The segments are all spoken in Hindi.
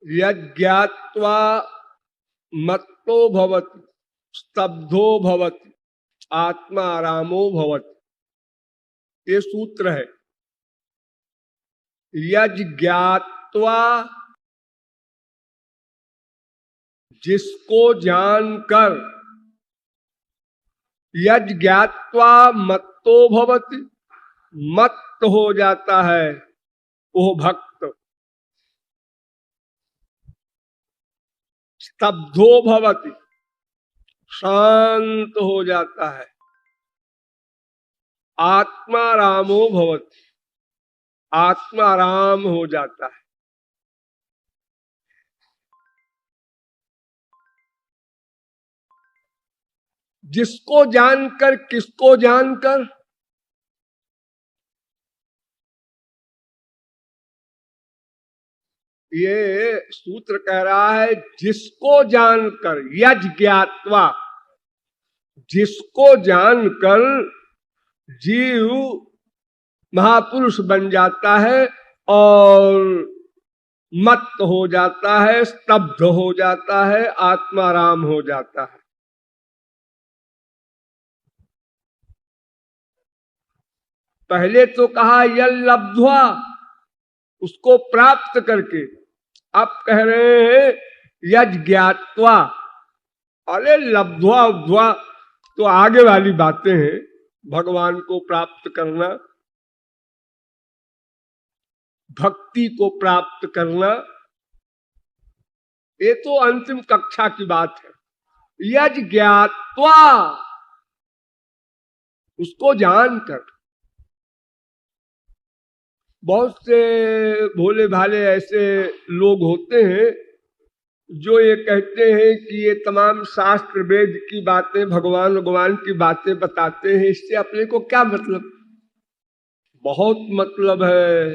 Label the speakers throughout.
Speaker 1: यज्ञात्वा मत्तो भवति स्तब्धो भवति आत्मारामो भवति। ये सूत्र है। यज्ञात्वा, जिसको जानकर, यज्ञात्वा मत्तो भवति, मत्त हो जाता है वो भक्त। स्तब्धो भवति, शांत हो जाता है। आत्मारामो भवति, आत्माराम हो जाता है। जिसको जानकर, किसको जानकर? ये सूत्र कह रहा है जिसको जानकर, यज्ञात्वा, जिसको जानकर जीव महापुरुष बन जाता है और मत्त हो जाता है, स्तब्ध हो जाता है, आत्माराम हो जाता है। पहले तो कहा यल लब्ध्वा, उसको प्राप्त करके। अब कह रहे हैं यज्ञात्वा। अरे लब्ध्वा उब्ध्वा तो आगे वाली बातें हैं। भगवान को प्राप्त करना, भक्ति को प्राप्त करना, ये तो अंतिम कक्षा की बात है। यज्ञात्वा, उसको जानकर। बहुत से भोले भाले ऐसे लोग होते हैं जो ये कहते हैं कि ये तमाम शास्त्र वेद की बातें, भगवान की बातें बताते हैं, इससे अपने को क्या मतलब? बहुत मतलब है।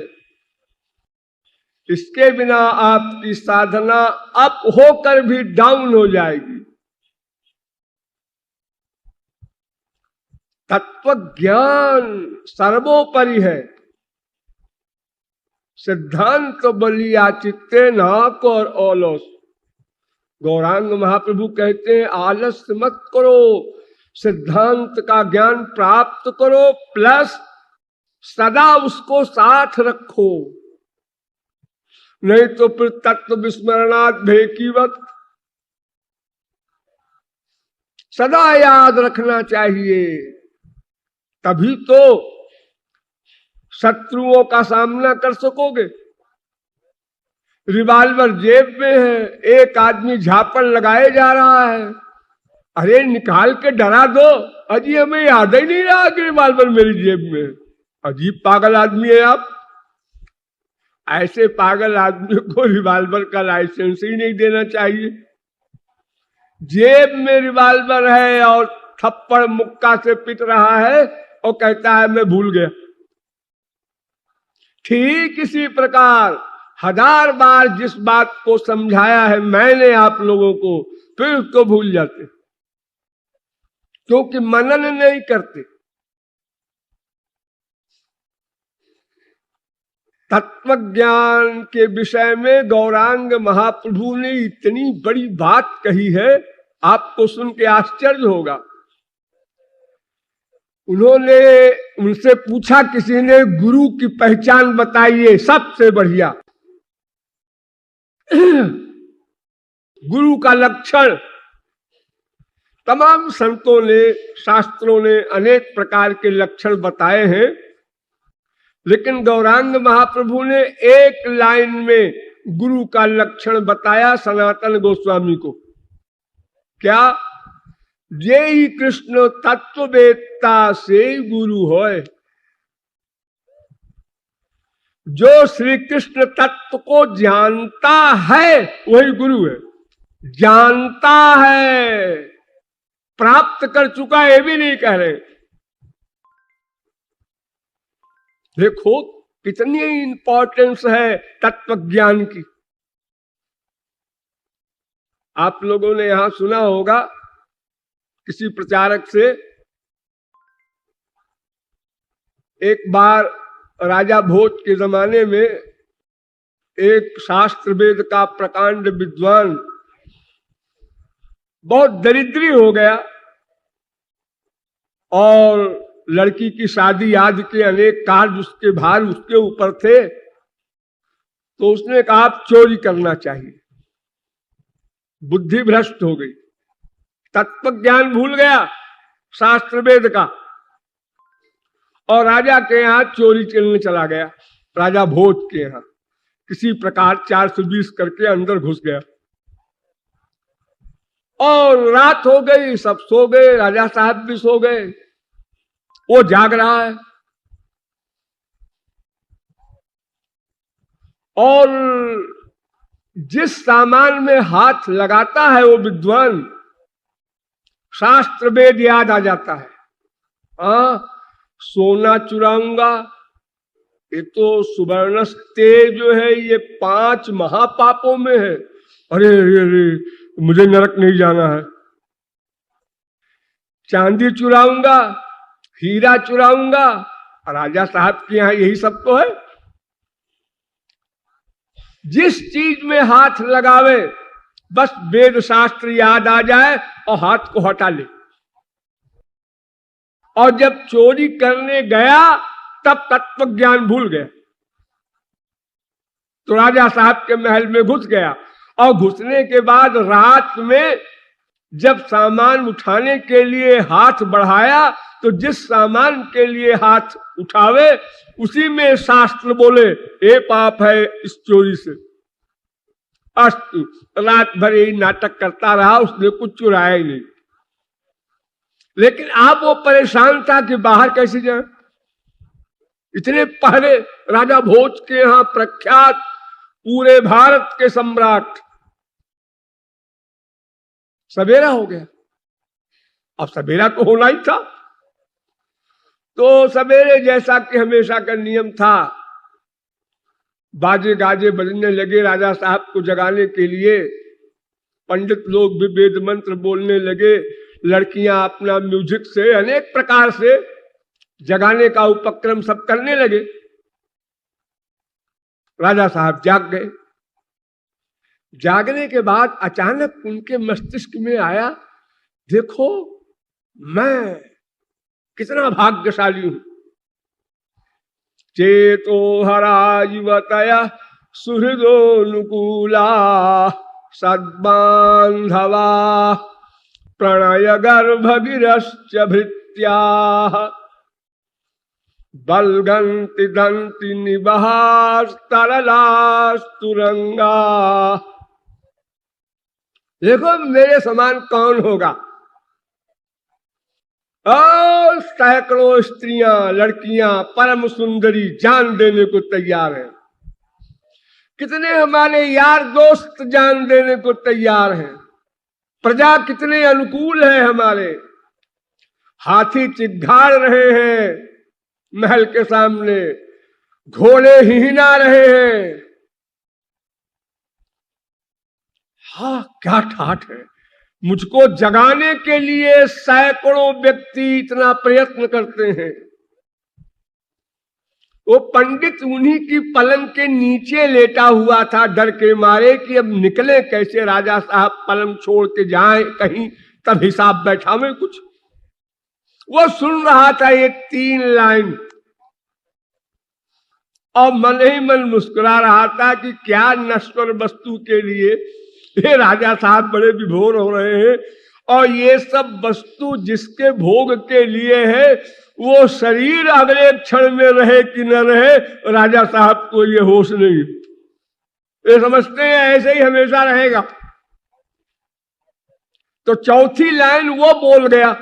Speaker 1: इसके बिना आपकी साधना अप होकर भी डाउन हो जाएगी। तत्व ज्ञान सर्वोपरि है। सिद्धांत बलिया चित्ते नाक और ओलस। गौरांग महाप्रभु कहते हैं आलस्य मत करो, सिद्धांत का ज्ञान प्राप्त करो, प्लस सदा उसको साथ रखो, नहीं तो फिर तत्व विस्मरणात् भेकीवत। सदा याद रखना चाहिए, तभी तो शत्रुओं का सामना कर सकोगे। रिवाल्वर जेब में है, एक आदमी झापड़ लगाए जा रहा है, अरे निकाल के डरा दो। अजी हमें याद ही नहीं रहा कि रिवाल्वर मेरी जेब में। अजीब पागल आदमी है आप। ऐसे पागल आदमी को रिवाल्वर का लाइसेंस ही नहीं देना चाहिए। जेब में रिवाल्वर है और थप्पड़ मुक्का से पिट रहा है और कहता है मैं भूल गया। ठीक इसी प्रकार 1000 बार जिस बात को समझाया है मैंने आप लोगों को, फिर उसको भूल जाते, क्योंकि मनन नहीं करते। तत्व ज्ञान के विषय में गौरांग महाप्रभु ने इतनी बड़ी बात कही है, आपको सुन के आश्चर्य होगा। उन्होंने उनसे पूछा, किसी ने गुरु की पहचान बताइए सबसे बढ़िया, गुरु का लक्षण। तमाम संतों ने, शास्त्रों ने अनेक प्रकार के लक्षण बताए हैं, लेकिन गौरांग महाप्रभु ने एक लाइन में गुरु का लक्षण बताया सनातन गोस्वामी को। क्या? जे ही कृष्ण तत्ववेत्ता से गुरु होय। जो श्री कृष्ण तत्व को जानता है वही गुरु है। जानता है, प्राप्त कर चुका ये भी नहीं कह रहे। देखो कितनी इंपॉर्टेंस है तत्व ज्ञान की। आप लोगों ने यहां सुना होगा किसी प्रचारक से एक बार राजा भोज के जमाने में एक शास्त्र वेद का प्रकांड विद्वान बहुत दरिद्री हो गया और लड़की की शादी आदि के अनेक कार्य उसके भार उसके ऊपर थे, तो उसने कहा आप चोरी करना चाहिए। बुद्धि भ्रष्ट हो गई, तत्व ज्ञान भूल गया शास्त्र वेद का, और राजा के यहाँ चोरी करने चला गया। राजा भोज के यहाँ किसी प्रकार 420 करके अंदर घुस गया और रात हो गई, सब सो गए, राजा साहब भी सो गए, वो जाग रहा है और जिस सामान में हाथ लगाता है वो विद्वान, शास्त्र वेद याद आ जाता है। सोना चुराऊंगा, ये तो सुवर्णस्ते जो है ये 5 महापापों में है, अरे अरे अरे मुझे नरक नहीं जाना है। चांदी चुराऊंगा, हीरा चुराऊंगा, राजा साहब के यहां यही सब तो है। जिस चीज में हाथ लगावे बस वेद शास्त्र याद आ जाए और हाथ को हटा ले, और जब चोरी करने गया तब तत्व ज्ञान भूल गया। तो राजा साहब के महल में घुस गया और घुसने के बाद रात में जब सामान उठाने के लिए हाथ बढ़ाया तो जिस सामान के लिए हाथ उठावे उसी में शास्त्र बोले ये पाप है इस चोरी से। अस्तु, रात भर यही नाटक करता रहा, उसने कुछ चुराया ही नहीं। लेकिन आप वो परेशान था कि बाहर कैसे जाए। इतने पहले राजा भोज के यहां प्रख्यात पूरे भारत के सम्राट, सवेरा हो गया। अब सवेरा तो होना ही था, तो सवेरे जैसा कि हमेशा का नियम था, बाजे गाजे बजने लगे राजा साहब को जगाने के लिए। पंडित लोग भी वेद मंत्र बोलने लगे, लड़कियां अपना म्यूजिक से अनेक प्रकार से जगाने का उपक्रम सब करने लगे। राजा साहब जाग गए। जागने के बाद अचानक उनके मस्तिष्क में आया, देखो मैं कितना भाग्यशाली हूं। चेतो हरा युवतया सुहृदोनुकूला सद्बांधवा प्रणय गर्भगिरश्च भृत्या बलगंति दंति निबहास तरलास्तुरंगा। देखो मेरे समान कौन होगा। और सैकड़ों स्त्रियां लड़कियां परम सुंदरी जान देने को तैयार हैं। कितने हमारे यार दोस्त जान देने को तैयार हैं। प्रजा कितने अनुकूल है हमारे। हाथी चिघाड़ रहे हैं महल के सामने, घोड़े हिहिना रहे हैं। हाँ क्या ठाठ है। मुझको जगाने के लिए सैकड़ों व्यक्ति इतना प्रयत्न करते हैं। वो पंडित उन्हीं की पलंग के नीचे लेटा हुआ था डर के मारे कि अब निकले कैसे, राजा साहब पलंग छोड़ के जाएं कहीं, तब हिसाब बैठा में कुछ। वो सुन रहा था ये 3 लाइन और मन ही मन मुस्कुरा रहा था कि क्या नश्वर वस्तु के लिए ये राजा साहब बड़े विभोर हो रहे हैं, और ये सब वस्तु जिसके भोग के लिए है वो शरीर अगले क्षण में रहे कि न रहे, राजा साहब को ये होश नहीं। ये समझते हैं ऐसे ही हमेशा रहेगा। तो चौथी लाइन वो बोल गया।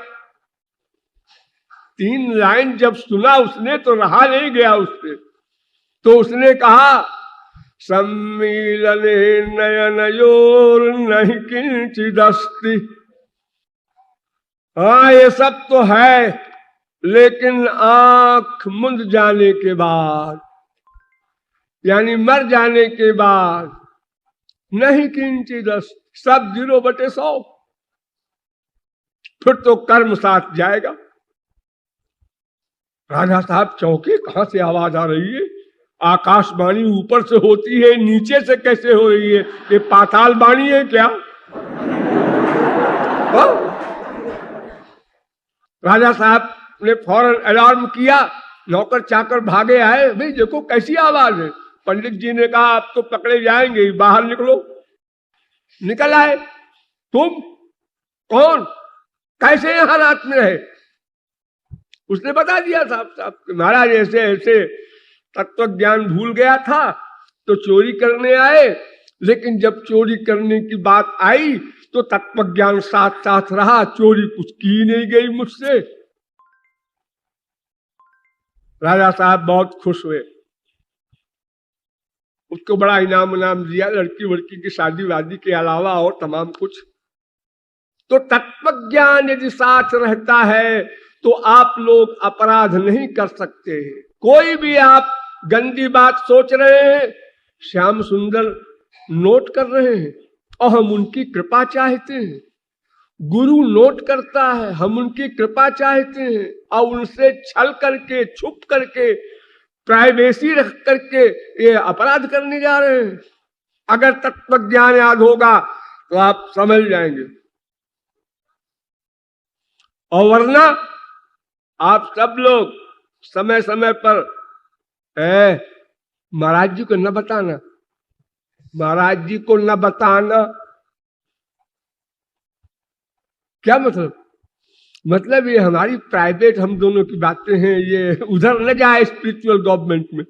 Speaker 1: 3 लाइन जब सुना उसने तो रहा नहीं गया उससे। तो उसने कहा सम्मीलने नयनयोर नहीं किंचिदस्ति। हाँ ये सब तो है, लेकिन आंख मुंद जाने के बाद यानी मर जाने के बाद नहीं किंचिदस्ति, सब 0/100। फिर तो कर्म साथ जाएगा। राजा साहब चौंके, कहां से आवाज आ रही है? आकाशवाणी ऊपर से होती है, नीचे से कैसे हो रही है? ये पाताल वाणी है क्या? राजा साहब ने फौरन अलार्म किया, नौकर चाकर भागे आए, भाई देखो कैसी आवाज है। पंडित जी ने कहा आप तो पकड़े जाएंगे, बाहर निकलो। निकल आए। तुम कौन, कैसे यहां रात में रहे? उसने बता दिया साहब साहब महाराज ऐसे ऐसे तत्व ज्ञान भूल गया था तो चोरी करने आए, लेकिन जब चोरी करने की बात आई तो तत्व ज्ञान साथ साथ रहा, चोरी कुछ की नहीं गई मुझसे। राजा साहब बहुत खुश हुए, उसको बड़ा इनाम उनाम दिया, लड़की वड़की की शादी वादी के अलावा और तमाम कुछ। तो तत्व ज्ञान यदि साथ रहता है तो आप लोग अपराध नहीं कर सकते। कोई भी आप गंदी बात सोच रहे हैं, श्याम सुंदर नोट कर रहे हैं और हम उनकी कृपा चाहते हैं। गुरु नोट करता है, हम उनकी कृपा चाहते हैं और उनसे छल करके, छुप करके, प्राइवेसी रख करके ये अपराध करने जा रहे हैं। अगर तत्व ज्ञान याद होगा तो आप समझ जाएंगे, और वरना आप सब लोग समय समय पर महाराज जी को न बताना, महाराज जी को न बताना। क्या मतलब? मतलब ये हमारी प्राइवेट हम दोनों की बातें हैं, ये उधर न जाए स्पिरिचुअल गवर्नमेंट में।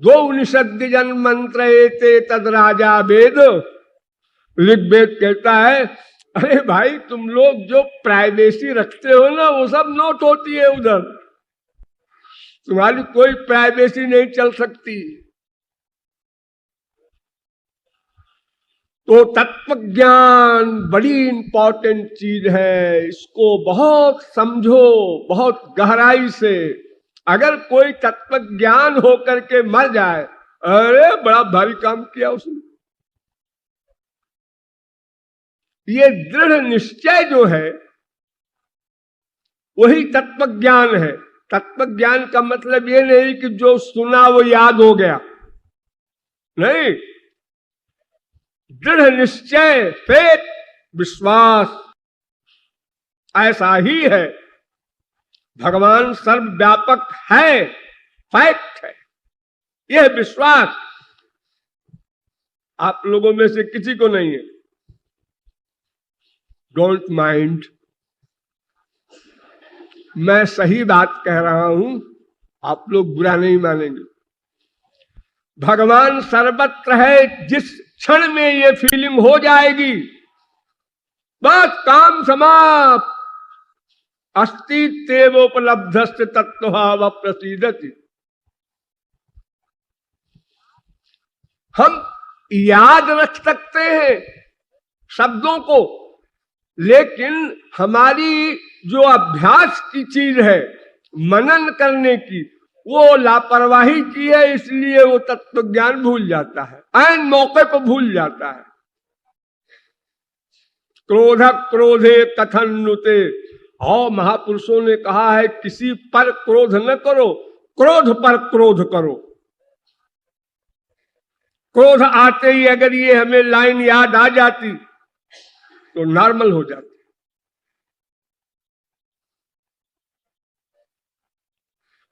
Speaker 1: दो निषद जन मंत्र एते तद राजा वेद। ऋग्वेद कहता है अरे भाई तुम लोग जो प्राइवेसी रखते हो ना वो सब नोट होती है उधर, तुम्हारी कोई प्राइवेसी नहीं चल सकती। तो तत्व ज्ञान बड़ी इंपॉर्टेंट चीज है, इसको बहुत समझो, बहुत गहराई से। अगर कोई तत्व ज्ञान होकर के मर जाए, अरे बड़ा भारी काम किया उसने। ये दृढ़ निश्चय जो है वही तत्व ज्ञान है। तत्व ज्ञान का मतलब ये नहीं कि जो सुना वो याद हो गया, नहीं। दृढ़ निश्चय, फेथ, विश्वास, ऐसा ही है। भगवान सर्वव्यापक है, फैक्ट है। यह विश्वास आप लोगों में से किसी को नहीं है। डोंट माइंड, मैं सही बात कह रहा हूं, आप लोग बुरा नहीं मानेंगे। भगवान सर्वत्र है, जिस क्षण में ये फीलिंग हो जाएगी बस काम समाप्त। अस्तित्वोपलब्धस्य तत्वभाव प्रसीदति। हम याद रख सकते हैं शब्दों को, लेकिन हमारी जो अभ्यास की चीज है मनन करने की, वो लापरवाही की है, इसलिए वो तत्व ज्ञान भूल जाता है, ऐन मौके पर भूल जाता है। क्रोध क्रोधे कथन्नुते, और महापुरुषों ने कहा है किसी पर क्रोध न करो, क्रोध पर क्रोध करो। क्रोध आते ही अगर ये हमें लाइन याद आ जाती तो नॉर्मल हो जाती।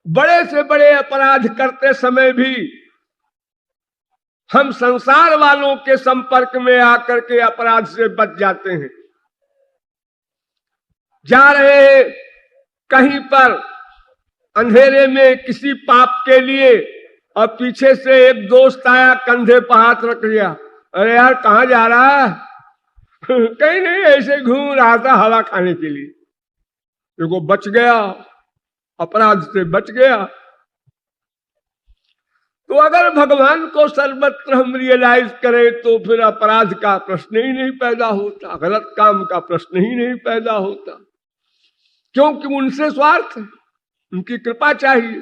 Speaker 1: बड़े से बड़े अपराध करते समय भी हम संसार वालों के संपर्क में आकर के अपराध से बच जाते हैं। जा रहे हैं कहीं पर अंधेरे में किसी पाप के लिए, और पीछे से एक दोस्त आया, कंधे पर हाथ रख लिया, अरे यार कहां जा रहा है? कहीं नहीं, ऐसे घूम रहा था हवा खाने के लिए। देखो बच गया, अपराध से बच गया। तो अगर भगवान को सर्वत्र हम रियलाइज करें तो फिर अपराध का प्रश्न ही नहीं पैदा होता, गलत काम का प्रश्न ही नहीं पैदा होता, क्योंकि उनसे स्वार्थ है, उनकी कृपा चाहिए।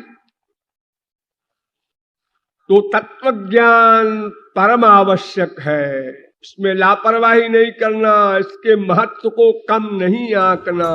Speaker 1: तो तत्व ज्ञान परम आवश्यक है। इसमें लापरवाही नहीं करना, इसके महत्व को कम नहीं आंकना।